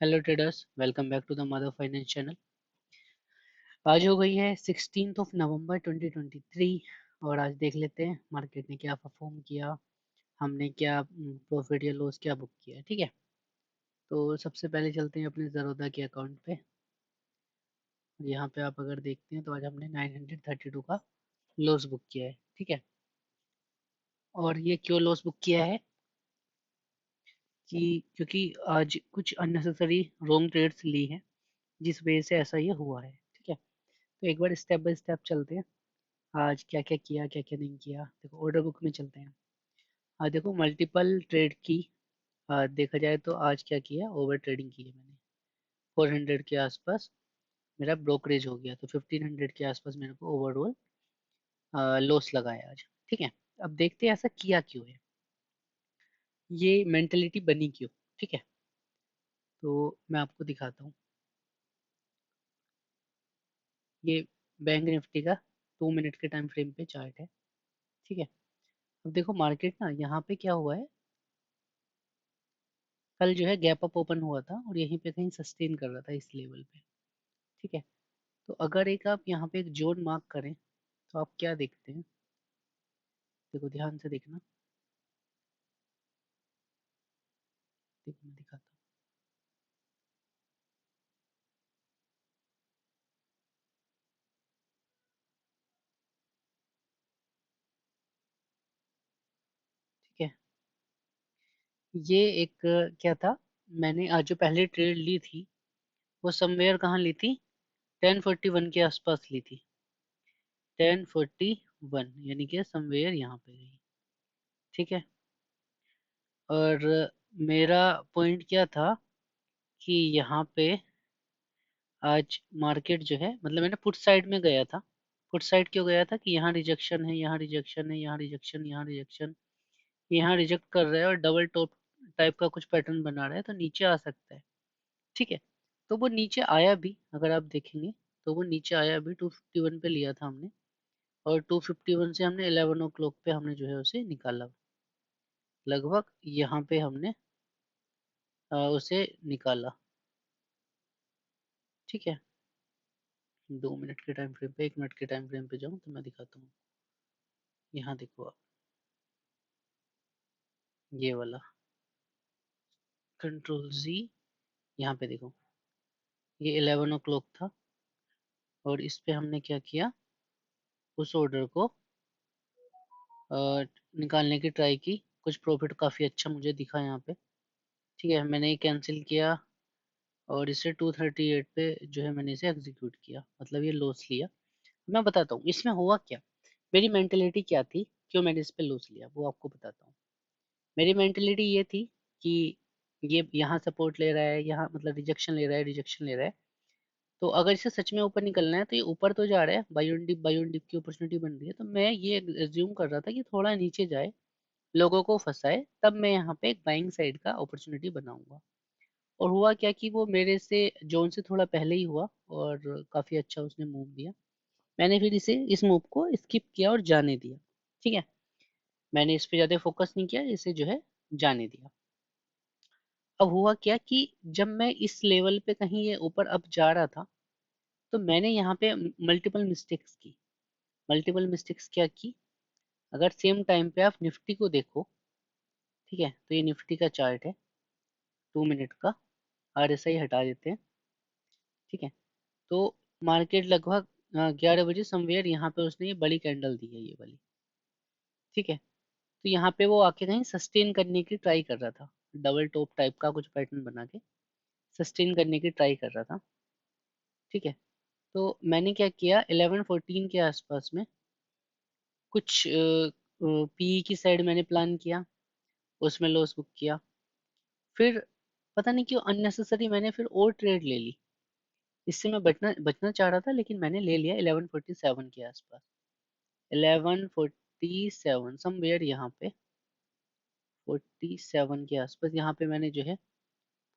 Hello traders, welcome back to the mother finance channel. आज हो गई है 16 नवंबर 2023 और आज देख लेते हैं मार्केट ने क्या परफॉर्म किया, हमने क्या प्रॉफिट या लॉस क्या बुक किया। ठीक है, तो सबसे पहले चलते हैं अपने ज़रोदा के अकाउंट पे। यहाँ पे आप अगर देखते हैं तो आज हमने 932 का लॉस बुक किया है। ठीक है, और ये क्यों लॉस बुक किया है कि क्योंकि आज कुछ अननेसेसरी रॉन्ग ट्रेड्स ली हैं, जिस वजह से ऐसा ये हुआ है। ठीक है, तो एक बार स्टेप बाय स्टेप चलते हैं आज क्या क्या किया क्या क्या नहीं किया। देखो ऑर्डर बुक में चलते हैं। आज देखो मल्टीपल ट्रेड की, देखा जाए तो आज क्या किया, ओवर ट्रेडिंग की है मैंने। 400 के आसपास मेरा ब्रोकरेज हो गया, तो 1500 के आसपास मेरे को ओवरऑल लॉस लगाया आज। ठीक है, अब देखते हैं ऐसा किया क्यों है, ये मेंटेलिटी बनी क्यों। ठीक है, तो मैं आपको दिखाता हूँ। ये बैंक निफ्टी का 2 मिनट के टाइम फ्रेम पे चार्ट है। ठीक है, अब देखो मार्केट ना यहाँ पे क्या हुआ है, कल जो है गैप अप ओपन हुआ था और यहीं पे कहीं सस्टेन कर रहा था इस लेवल पे। ठीक है, तो अगर एक आप यहाँ पे एक जोन मार्क करें तो आप क्या देखते हैं, देखो ध्यान से देखना। देखो मैं दिखाता हूँ। ठीक है, ये एक क्या था, मैंने आज जो पहले ट्रेड ली थी वो समवेयर कहाँ ली थी, 1041 के आसपास ली थी। 1041 यानी कि समवेयर यहाँ पे गई। ठीक है, और मेरा पॉइंट क्या था कि यहाँ पे आज मार्केट जो है, मतलब मैंने पुट साइड में गया था। पुट साइड क्यों गया था कि यहाँ रिजेक्शन है, यहाँ रिजेक्शन है, यहाँ रिजेक्शन, यहाँ रिजेक्शन, यहाँ रिजेक्ट कर रहा है और डबल टॉप टाइप का कुछ पैटर्न बना रहा है, तो नीचे आ सकता है। ठीक है, तो वो नीचे आया भी, अगर आप देखेंगे तो वो नीचे आया भी। 251 पे लिया था हमने और 251 से हमने 11 ओ क्लॉक पे हमने जो है उसे निकाला। लगभग यहाँ पे हमने उसे निकाला। ठीक है, 2 मिनट के टाइम फ्रेम पे, 1 मिनट के टाइम फ्रेम पे जाऊँ तो मैं दिखाता हूँ। यहाँ देखो आप, ये वाला कंट्रोल जी, यहाँ पे देखो ये 11 ओ क्लॉक था और इस पे हमने क्या किया, उस ऑर्डर को अ, निकालने की ट्राई की। कुछ प्रॉफिट काफ़ी अच्छा मुझे दिखा यहाँ पे। ठीक है, मैंने ये कैंसिल किया और इसे 238 पे जो है मैंने इसे एग्जीक्यूट किया, मतलब ये लॉस लिया। मैं बताता हूँ इसमें हुआ क्या, मेरी मेंटेलिटी क्या थी, क्यों मैंने इस पे लॉस लिया वो आपको बताता हूँ। मेरी मेंटेलिटी ये थी कि ये यहाँ सपोर्ट ले रहा है, यहाँ मतलब रिजेक्शन ले रहा है, रिजेक्शन ले रहा है, तो अगर इसे सच में ऊपर निकलना है तो ये ऊपर तो जा रहा है, बाई ऑन डिप की अपॉर्चुनिटी बन रही है, तो मैं ये एज्यूम कर रहा था कि थोड़ा नीचे जाए, लोगों को फंसाए, तब मैं यहाँ पे एक बाइंग साइड का अपॉर्चुनिटी बनाऊंगा। और हुआ क्या कि वो मेरे से जोन से थोड़ा पहले ही हुआ और काफ़ी अच्छा उसने मूव दिया। मैंने फिर इसे इस मूव को स्किप किया और जाने दिया। ठीक है, मैंने इस पे ज़्यादा फोकस नहीं किया, इसे जो है जाने दिया। अब हुआ क्या कि जब मैं इस लेवल पे कहीं ये ऊपर अप जा रहा था, तो मैंने यहाँ पे मल्टीपल मिस्टेक्स की। मल्टीपल मिस्टेक्स क्या की, अगर सेम टाइम पे आप निफ्टी को देखो, ठीक है, तो ये निफ्टी का चार्ट है 2 मिनट का। आरएसआई हटा देते हैं। ठीक है, तो मार्केट लगभग 11 बजे समवेयर यहाँ पे उसने ये बड़ी कैंडल दी है, ये वाली। ठीक है, तो यहाँ पे वो आके कहीं सस्टेन करने की ट्राई कर रहा था, डबल टॉप टाइप का कुछ पैटर्न बना के सस्टेन करने की ट्राई कर रहा था। ठीक है, तो मैंने क्या किया, 11:14 के आसपास में कुछ पीई की साइड मैंने प्लान किया, उसमें लॉस बुक किया। फिर पता नहीं क्यों अननेसेसरी मैंने फिर और ट्रेड ले ली। इससे मैं बचना बचना चाह रहा था, लेकिन मैंने ले लिया 11:47 के आसपास। 11:47 समवेयर यहाँ पे, 47 के आसपास यहाँ पे मैंने जो है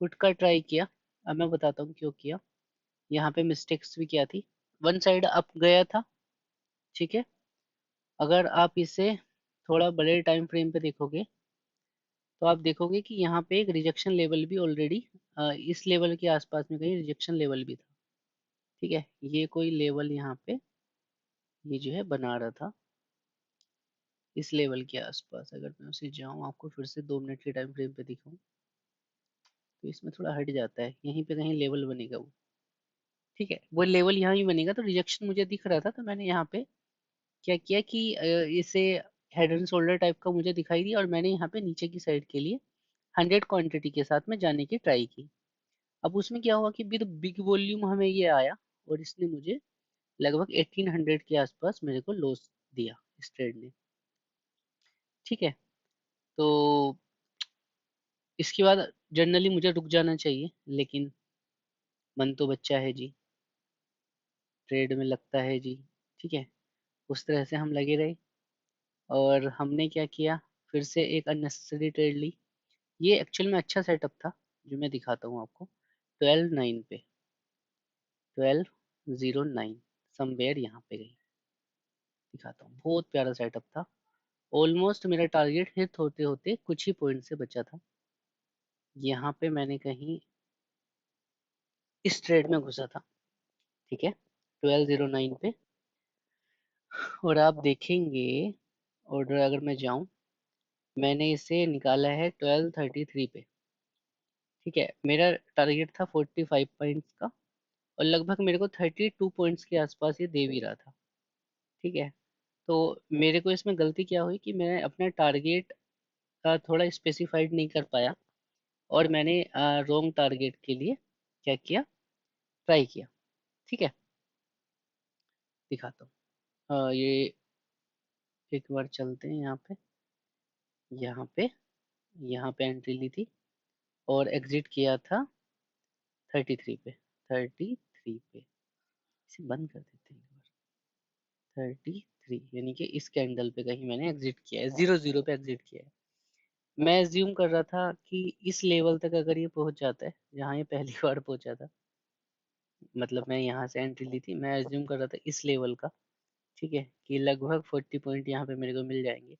पुट का ट्राई किया। अब मैं बताता हूँ क्यों किया। यहाँ पे मिस्टेक्स भी क्या थी, वन साइड अप गया था। ठीक है, अगर आप इसे थोड़ा बड़े टाइम फ्रेम पे देखोगे तो आप देखोगे कि यहाँ पे एक रिजेक्शन लेवल भी ऑलरेडी इस लेवल के आसपास में कहीं रिजेक्शन लेवल भी था। ठीक है, ये कोई लेवल यहाँ पे ये जो है बना रहा था इस लेवल के आसपास। अगर मैं उसे जाऊँ आपको फिर से 2 मिनट के टाइम फ्रेम पे दिखाऊँ तो इसमें थोड़ा हट जाता है, यहीं पे कहीं लेवल बनेगा वो। ठीक है, वो लेवल यहाँ ही बनेगा, तो रिजेक्शन मुझे दिख रहा था तो मैंने यहाँ पे क्या किया कि इसे हेड एंड शोल्डर टाइप का मुझे दिखाई दिया और मैंने यहाँ पे नीचे की साइड के लिए 100 क्वांटिटी के साथ में जाने की ट्राई की। अब उसमें क्या हुआ कि विद बिग वॉल्यूम हमें ये आया और इसने मुझे लगभग 1800 के आसपास मेरे को लॉस दिया इस ट्रेड ने। ठीक है, तो इसके बाद जनरली मुझे रुक जाना चाहिए, लेकिन मन तो बच्चा है जी, ट्रेड में लगता है जी। ठीक है, उस तरह से हम लगे रहे और हमने क्या किया, फिर से एक अननेसेसरी ट्रेड ली। ये एक्चुअल में अच्छा सेटअप था जो मैं दिखाता हूँ आपको। 12-9 पे 12-09 समवेयर यहाँ पे गई, दिखाता हूँ। बहुत प्यारा सेटअप था, ऑलमोस्ट मेरा टारगेट हिट होते होते कुछ ही पॉइंट से बचा था। यहाँ पे मैंने कहीं इस ट्रेड में घुसा था। ठीक है, 12-09 पे, और आप देखेंगे ऑर्डर अगर मैं जाऊं, मैंने इसे निकाला है 12:33 पे। ठीक है, मेरा टारगेट था 45 पॉइंट्स का और लगभग मेरे को 32 पॉइंट्स के आसपास ये दे भी रहा था। ठीक है, तो मेरे को इसमें गलती क्या हुई कि मैं अपना टारगेट का थोड़ा स्पेसिफाइड नहीं कर पाया और मैंने रॉन्ग टारगेट के लिए क्या किया, ट्राई किया। ठीक है, दिखाता हूँ। ये एक बार चलते हैं यहाँ पे, यहाँ पे यहाँ पे एंट्री ली थी और एग्जिट किया था 33 पे। 33 पे इसे बंद कर देते हैं एक बार। 33 यानी कि इस कैंडल पे कहीं मैंने एग्जिट किया है, 00 पे एग्जिट किया है। मैं एज्यूम कर रहा था कि इस लेवल तक अगर ये पहुंच जाता है जहाँ ये पहली बार पहुंचा था, मतलब मैं यहाँ से एंट्री ली थी, मैं एज्यूम कर रहा था इस लेवल का। ठीक है, कि लगभग 40 पॉइंट यहाँ पे मेरे को मिल जाएंगे,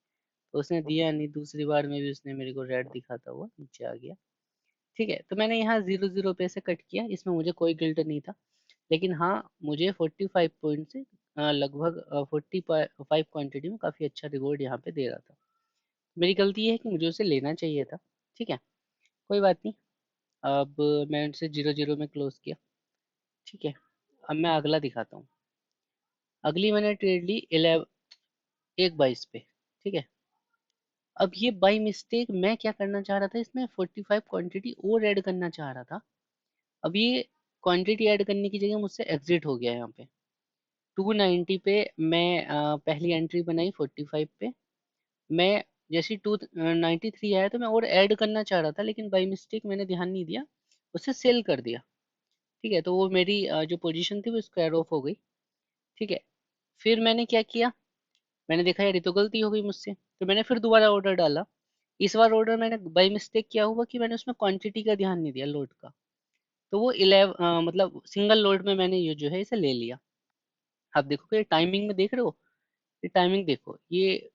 तो उसने दिया नहीं। दूसरी बार में भी उसने मेरे को रेड दिखाता हुआ नीचे आ गया। ठीक है, तो मैंने यहाँ 00 पे से कट किया, इसमें मुझे कोई गिल्ट नहीं था। लेकिन हाँ, मुझे 45 पॉइंट से लगभग 45 क्वांटिटी में काफ़ी अच्छा रिवॉर्ड यहाँ पे दे रहा था। मेरी गलती है कि मुझे उसे लेना चाहिए था। ठीक है, कोई बात नहीं। अब मैं उसे 00 में क्लोज किया। ठीक है, अब मैं अगला दिखाता हूँ। अगली मैंने ट्रेड ली 1:22 पे। ठीक है, अब ये बाई मिस्टेक मैं क्या करना चाह रहा था, इसमें 45 क्वांटिटी और ऐड करना चाह रहा था। अब ये क्वांटिटी ऐड करने की जगह मुझसे एग्जिट हो गया यहाँ पे। 290 पे मैं पहली एंट्री बनाई 45 पे। मैं जैसे 293 आया तो मैं और ऐड करना चाह रहा था, लेकिन बाई मिस्टेक मैंने ध्यान नहीं दिया, उसे सेल कर दिया। ठीक है, तो वो मेरी जो पोजीशन थी वो स्क्वायर ऑफ हो गई। ठीक है, फिर मैंने क्या किया, मैंने देखा यार ये तो गलती हो गई मुझसे, तो मैंने फिर दोबारा ऑर्डर डाला। इस बार ऑर्डर मैंने बाई मिस्टेक क्या हुआ कि मैंने उसमें क्वांटिटी का ध्यान नहीं दिया लोड का, तो वो 11 मतलब सिंगल लोड में मैंने ये जो है इसे ले लिया। आप देखो कि टाइमिंग में देख रहे हो, ये टाइमिंग देखो, ये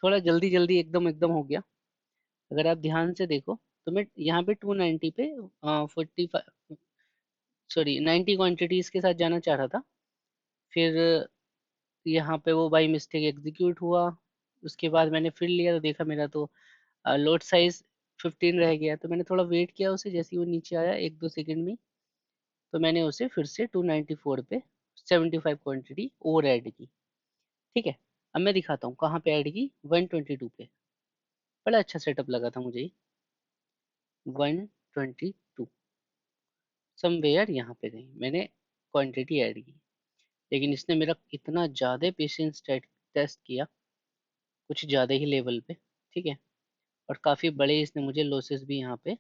थोड़ा जल्दी जल्दी एकदम एकदम हो गया। अगर आप ध्यान से देखो तो मैं यहाँ पे 290 पे 45 सॉरी 90 क्वांटिटीज के साथ जाना चाह रहा था। फिर यहाँ पे वो बाई मिस्टेक एग्जीक्यूट हुआ। उसके बाद मैंने फिर लिया तो देखा मेरा तो लोड साइज 15 रह गया, तो मैंने थोड़ा वेट किया उसे, जैसे ही वो नीचे आया 1-2 सेकंड में, तो मैंने उसे फिर से 294 पे 75 क्वांटिटी और ऐड की। ठीक है, अब मैं दिखाता हूँ कहाँ पे ऐड की, 122 पे। बड़ा अच्छा सेटअप लगा था मुझे, 122 समवेयर यहाँ पे गई मैंने क्वांटिटी ऐड की। लेकिन इसने मेरा इतना ज़्यादा पेशेंस टेस्ट किया, कुछ ज़्यादा ही लेवल पे। ठीक है, और काफ़ी बड़े इसने मुझे लॉसेस भी यहाँ पे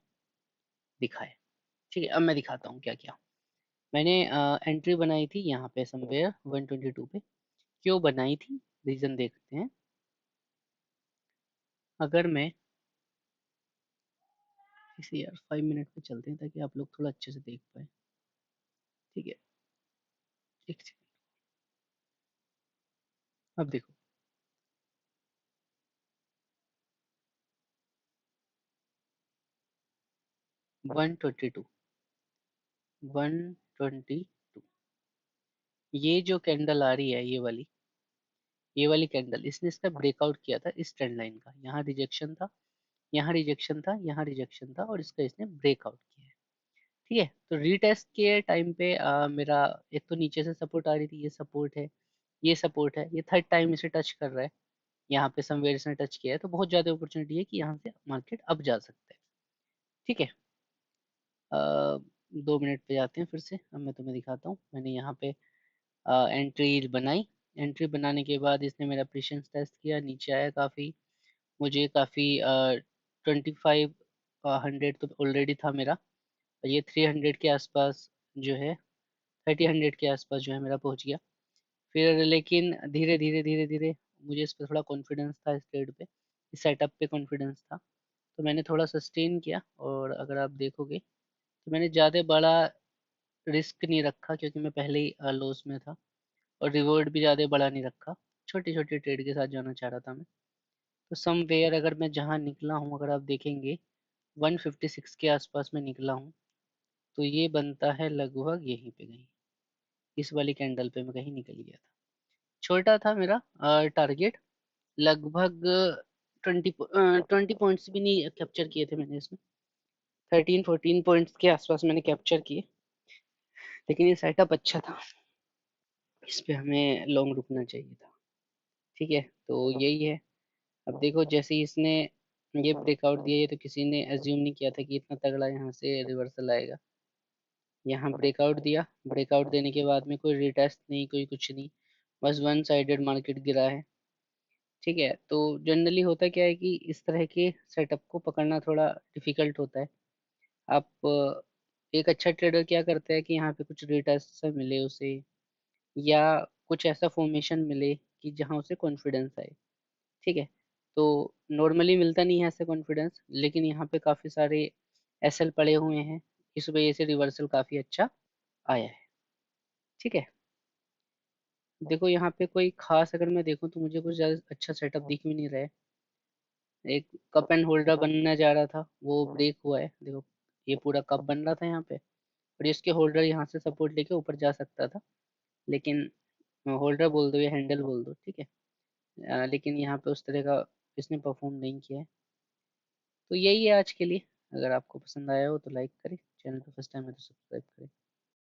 दिखाए। ठीक है, अब मैं दिखाता हूँ क्या क्या मैंने एंट्री बनाई थी यहाँ पे समवेयर 122 पे। क्यों बनाई थी, रीज़न देखते हैं। अगर मैं इसे यार 5 मिनट पे चलते हैं ताकि आप लोग थोड़ा अच्छे से देख पाए। ठीक है, एक सेकंड, अब देखो 122 122। ये जो कैंडल आ रही है, ये वाली कैंडल, इसने इसका ब्रेकआउट किया था इस ट्रेंड लाइन का। यहाँ रिजेक्शन था, यहाँ रिजेक्शन था, यहाँ रिजेक्शन था, और इसका इसने ब्रेकआउट किया है। ठीक है, तो रीटेस्ट के टाइम पे मेरा एक तो नीचे से सपोर्ट आ रही थी, ये सपोर्ट है, ये सपोर्ट है, ये थर्ड टाइम इसे टच कर रहा है। यहाँ पे समवेयर इसने टच किया है, तो बहुत ज्यादा अपॉर्चुनिटी है कि यहाँ से मार्केट अप जा सकता है। ठीक है, 2 मिनट पे जाते हैं फिर से। अब मैं तुम्हें दिखाता हूँ, मैंने यहाँ पे एंट्री बनाई। एंट्री बनाने के बाद इसने मेरा पेशेंस टेस्ट किया, नीचे आया काफ़ी, मुझे काफ़ी 2500 तो ऑलरेडी था मेरा, और ये 300 के आसपास जो है, 3000 के आसपास जो है मेरा पहुंच गया। फिर लेकिन धीरे धीरे धीरे धीरे मुझे इस पर थोड़ा कॉन्फिडेंस था, इस ट्रेड पे, इस सेटअप पे कॉन्फिडेंस था, तो मैंने थोड़ा सस्टेन किया। और अगर आप देखोगे तो मैंने ज़्यादा बड़ा रिस्क नहीं रखा, क्योंकि मैं पहले ही लॉस में था, और रिवॉर्ड भी ज़्यादा बड़ा नहीं रखा, छोटी छोटी ट्रेड के साथ जाना चाह रहा था मैं। तो समवेयर अगर मैं जहाँ निकला हूँ, अगर आप देखेंगे 156 के आसपास में निकला हूँ, तो ये बनता है लगभग यहीं पे कहीं, इस वाली कैंडल पे मैं कहीं निकल गया था। छोटा था मेरा टारगेट, लगभग 20 पॉइंट्स भी नहीं कैप्चर किए थे मैंने इसमें, 13-14 पॉइंट्स के आसपास मैंने कैप्चर किए। लेकिन ये सेटअप अच्छा था, इस पे हमें लॉन्ग रुकना चाहिए था। ठीक है, तो यही है। अब देखो, जैसे ही इसने ये ब्रेकआउट दिया, ये तो किसी ने एज्यूम नहीं किया था कि इतना तगड़ा यहाँ से रिवर्सल आएगा। यहाँ ब्रेकआउट दिया, ब्रेकआउट देने के बाद में कोई रिटेस्ट नहीं, कोई कुछ नहीं, बस वन साइडेड मार्केट गिरा है। ठीक है, तो जनरली होता क्या है कि इस तरह के सेटअप को पकड़ना थोड़ा डिफिकल्ट होता है। आप एक अच्छा ट्रेडर क्या करता है कि यहाँ पे कुछ रिटेस्ट से मिले उसे, या कुछ ऐसा फॉर्मेशन मिले कि जहाँ उसे कॉन्फिडेंस आए। ठीक है, तो नॉर्मली मिलता नहीं है ऐसे कॉन्फिडेंस, लेकिन यहाँ पे काफ़ी सारे एसएल पड़े हुए हैं, इस वजह से रिवर्सल काफ़ी अच्छा आया है। ठीक है, देखो यहाँ पे कोई खास अगर मैं देखूँ तो मुझे कुछ ज़्यादा अच्छा सेटअप दिख भी नहीं रहा है। एक कप एंड होल्डर बनना जा रहा था, वो ब्रेक हुआ है, देखो ये पूरा कप बन रहा था यहाँ पे, और इसके होल्डर यहाँ से सपोर्ट लेके ऊपर जा सकता था, लेकिन होल्डर बोल दो या हैंडल बोल दो, ठीक है। लेकिन यहाँ पे उस तरह का इसने परफॉर्म नहीं किया है। तो यही है आज के लिए। अगर आपको पसंद आया हो तो लाइक करें, चैनल पर फर्स्ट टाइम है तो सब्सक्राइब करें।